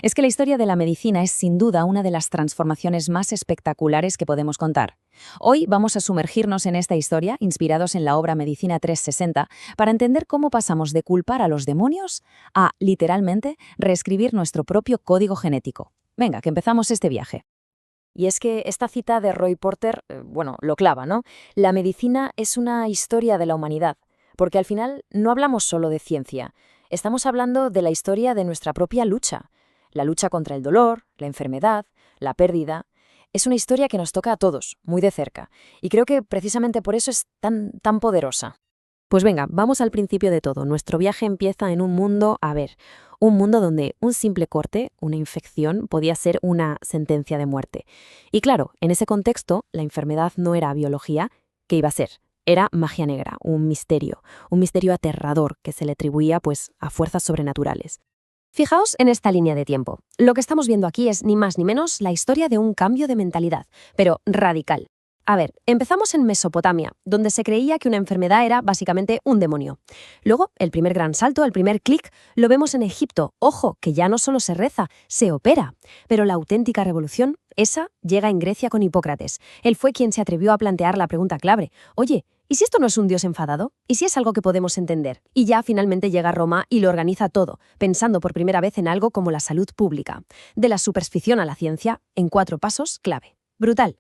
Es que la historia de la medicina es sin duda una de las transformaciones más espectaculares que podemos contar. Hoy vamos a sumergirnos en esta historia, inspirados en la obra Medicina 360, para entender cómo pasamos de culpar a los demonios a, literalmente, reescribir nuestro propio código genético. Venga, que empezamos este viaje. Y es que esta cita de Roy Porter, lo clava, ¿no? La medicina es una historia de la humanidad, porque al final no hablamos solo de ciencia, estamos hablando de la historia de nuestra propia lucha. La lucha contra el dolor, la enfermedad, la pérdida. Es una historia que nos toca a todos, muy de cerca, y creo que precisamente por eso es tan poderosa. Pues venga, vamos al principio de todo. Nuestro viaje empieza en un mundo, un mundo donde un simple corte, una infección, podía ser una sentencia de muerte. Y claro, en ese contexto, la enfermedad no era biología, ¿qué iba a ser? Era magia negra, un misterio aterrador que se le atribuía pues a fuerzas sobrenaturales. Fijaos en esta línea de tiempo. Lo que estamos viendo aquí es ni más ni menos la historia de un cambio de mentalidad, pero radical. A ver, empezamos en Mesopotamia, donde se creía que una enfermedad era básicamente un demonio. Luego, el primer gran salto, el primer clic, lo vemos en Egipto. Ojo, que ya no solo se reza, se opera. Pero la auténtica revolución, esa, llega en Grecia con Hipócrates. Él fue quien se atrevió a plantear la pregunta clave. Oye, ¿y si esto no es un dios enfadado? ¿Y si es algo que podemos entender? Y ya finalmente llega Roma y lo organiza todo, pensando por primera vez en algo como la salud pública. De la superstición a la ciencia, en 4 pasos clave. Brutal.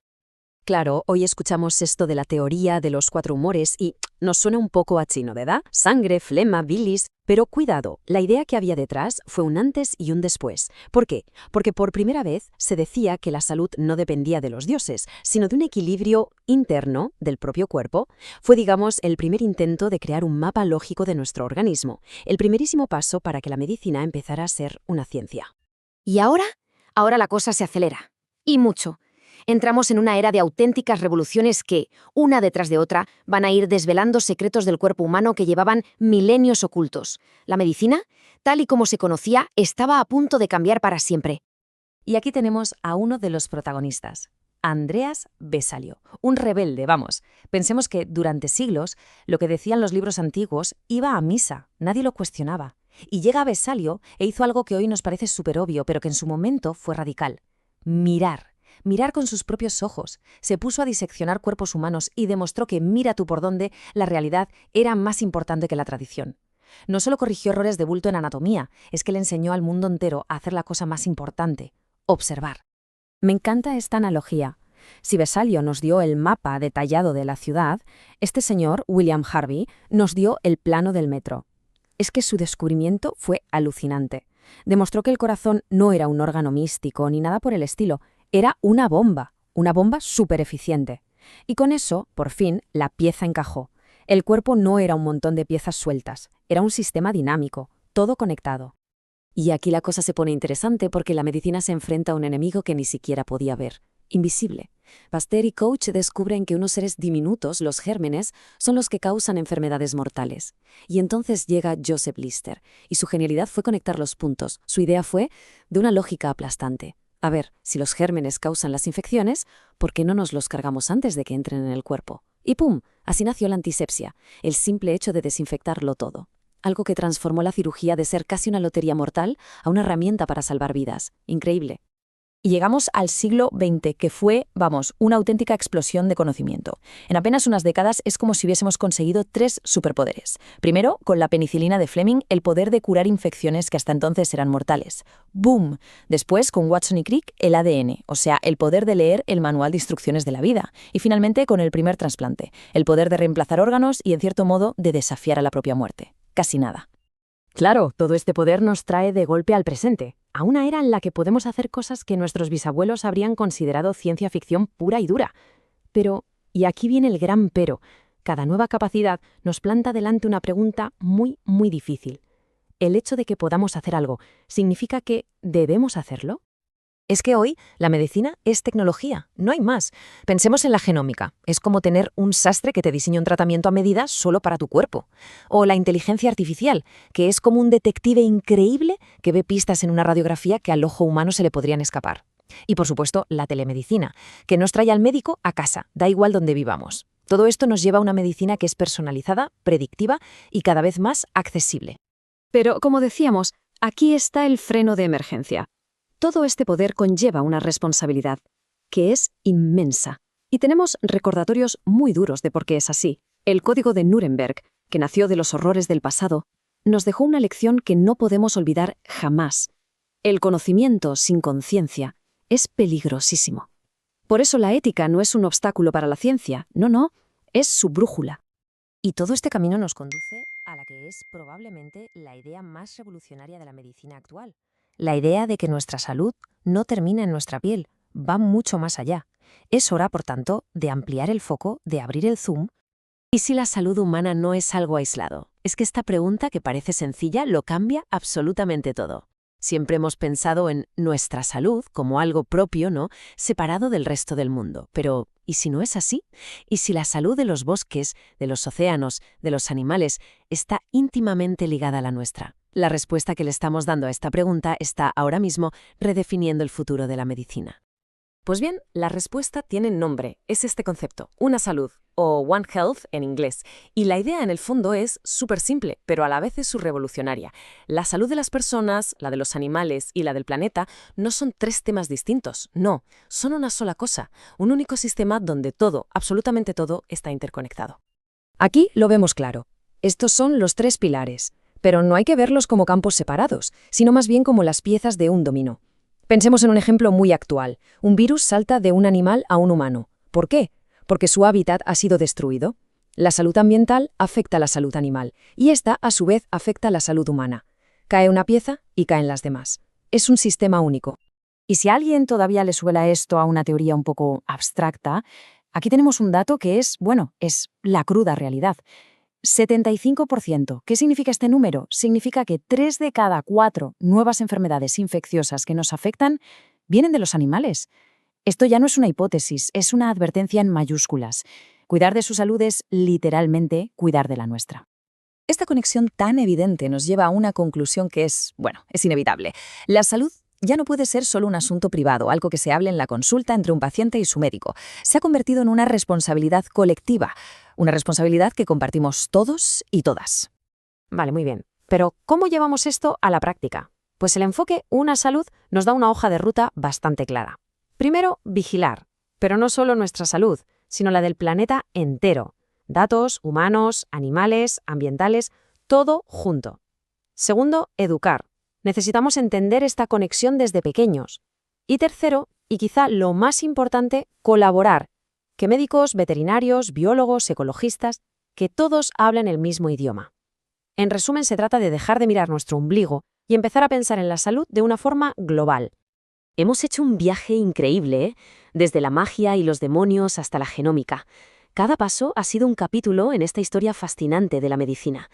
Claro, hoy escuchamos esto de la teoría de los 4 humores y nos suena un poco a chino, ¿verdad? Sangre, flema, bilis. Pero cuidado, la idea que había detrás fue un antes y un después. ¿Por qué? Porque por primera vez se decía que la salud no dependía de los dioses, sino de un equilibrio interno del propio cuerpo. Fue, digamos, el primer intento de crear un mapa lógico de nuestro organismo, el primerísimo paso para que la medicina empezara a ser una ciencia. ¿Y ahora? Ahora la cosa se acelera. Y mucho. Entramos en una era de auténticas revoluciones que, una detrás de otra, van a ir desvelando secretos del cuerpo humano que llevaban milenios ocultos. La medicina, tal y como se conocía, estaba a punto de cambiar para siempre. Y aquí tenemos a uno de los protagonistas, Andreas Vesalio, un rebelde, vamos. Pensemos que durante siglos lo que decían los libros antiguos iba a misa, nadie lo cuestionaba. Y llega Vesalio e hizo algo que hoy nos parece súper obvio, pero que en su momento fue radical. Mirar con sus propios ojos. Se puso a diseccionar cuerpos humanos y demostró que, mira tú por dónde, la realidad era más importante que la tradición. No solo corrigió errores de bulto en anatomía, es que le enseñó al mundo entero a hacer la cosa más importante, observar. Me encanta esta analogía. Si Vesalio nos dio el mapa detallado de la ciudad, este señor, William Harvey, nos dio el plano del metro. Es que su descubrimiento fue alucinante. Demostró que el corazón no era un órgano místico ni nada por el estilo. Era una bomba súper eficiente. Y con eso, por fin, la pieza encajó. El cuerpo no era un montón de piezas sueltas, era un sistema dinámico, todo conectado. Y aquí la cosa se pone interesante porque la medicina se enfrenta a un enemigo que ni siquiera podía ver, invisible. Pasteur y Koch descubren que unos seres diminutos, los gérmenes, son los que causan enfermedades mortales. Y entonces llega Joseph Lister, y su genialidad fue conectar los puntos. Su idea fue de una lógica aplastante. A ver, si los gérmenes causan las infecciones, ¿por qué no nos los cargamos antes de que entren en el cuerpo? Y ¡pum! Así nació la antisepsia, el simple hecho de desinfectarlo todo. Algo que transformó la cirugía de ser casi una lotería mortal a una herramienta para salvar vidas. Increíble. Y llegamos al siglo XX, que fue, una auténtica explosión de conocimiento. En apenas unas décadas es como si hubiésemos conseguido 3 superpoderes. Primero, con la penicilina de Fleming, el poder de curar infecciones que hasta entonces eran mortales. ¡Boom! Después, con Watson y Crick, el ADN, o sea, el poder de leer el manual de instrucciones de la vida. Y finalmente, con el primer trasplante, el poder de reemplazar órganos y, en cierto modo, de desafiar a la propia muerte. Casi nada. Claro, todo este poder nos trae de golpe al presente, a una era en la que podemos hacer cosas que nuestros bisabuelos habrían considerado ciencia ficción pura y dura. Pero, y aquí viene el gran pero, cada nueva capacidad nos planta delante una pregunta muy, muy difícil. ¿El hecho de que podamos hacer algo significa que debemos hacerlo? Es que hoy la medicina es tecnología, no hay más. Pensemos en la genómica. Es como tener un sastre que te diseña un tratamiento a medida solo para tu cuerpo. O la inteligencia artificial, que es como un detective increíble que ve pistas en una radiografía que al ojo humano se le podrían escapar. Y por supuesto, la telemedicina, que nos trae al médico a casa, da igual donde vivamos. Todo esto nos lleva a una medicina que es personalizada, predictiva y cada vez más accesible. Pero, como decíamos, Aquí está el freno de emergencia. Todo este poder conlleva una responsabilidad, que es inmensa. Y tenemos recordatorios muy duros de por qué es así. El Código de Nuremberg, que nació de los horrores del pasado, nos dejó una lección que no podemos olvidar jamás. El conocimiento sin conciencia es peligrosísimo. Por eso la ética no es un obstáculo para la ciencia, no, es su brújula. Y todo este camino nos conduce a la que es probablemente la idea más revolucionaria de la medicina actual. La idea de que nuestra salud no termina en nuestra piel, va mucho más allá. Es hora, por tanto, de ampliar el foco, de abrir el zoom. ¿Y si la salud humana no es algo aislado? Es que esta pregunta, que parece sencilla, lo cambia absolutamente todo. Siempre hemos pensado en nuestra salud como algo propio, ¿no?, separado del resto del mundo. Pero, ¿y si no es así? ¿Y si la salud de los bosques, de los océanos, de los animales, está íntimamente ligada a la nuestra? La respuesta que le estamos dando a esta pregunta está ahora mismo redefiniendo el futuro de la medicina. Pues bien, la respuesta tiene nombre, es este concepto, una salud, o One Health en inglés. Y la idea en el fondo es súper simple, pero a la vez es revolucionaria. La salud de las personas, la de los animales y la del planeta no son tres temas distintos, no, son una sola cosa, un único sistema donde todo, absolutamente todo, está interconectado. Aquí lo vemos claro. Estos son los tres pilares, pero no hay que verlos como campos separados, sino más bien como las piezas de un dominó. Pensemos en un ejemplo muy actual. Un virus salta de un animal a un humano. ¿Por qué? Porque su hábitat ha sido destruido. La salud ambiental afecta a la salud animal, y esta, a su vez, afecta a la salud humana. Cae una pieza y caen las demás. Es un sistema único. Y si a alguien todavía le suela esto a una teoría un poco abstracta, aquí tenemos un dato que es la cruda realidad. 75%. ¿Qué significa este número? Significa que 3 de cada 4 nuevas enfermedades infecciosas que nos afectan vienen de los animales. Esto ya no es una hipótesis, es una advertencia en mayúsculas. Cuidar de su salud es literalmente cuidar de la nuestra. Esta conexión tan evidente nos lleva a una conclusión que es inevitable. La salud ya no puede ser solo un asunto privado, algo que se hable en la consulta entre un paciente y su médico. Se ha convertido en una responsabilidad colectiva, una responsabilidad que compartimos todos y todas. Vale, muy bien. Pero, ¿cómo llevamos esto a la práctica? Pues el enfoque Una Salud nos da una hoja de ruta bastante clara. Primero, vigilar, pero no solo nuestra salud, sino la del planeta entero. Datos, humanos, animales, ambientales, todo junto. Segundo, educar. Necesitamos entender esta conexión desde pequeños. Y tercero, y quizá lo más importante, colaborar. Que médicos, veterinarios, biólogos, ecologistas, que todos hablen el mismo idioma. En resumen, se trata de dejar de mirar nuestro ombligo y empezar a pensar en la salud de una forma global. Hemos hecho un viaje increíble, ¿eh? Desde la magia y los demonios hasta la genómica. Cada paso ha sido un capítulo en esta historia fascinante de la medicina.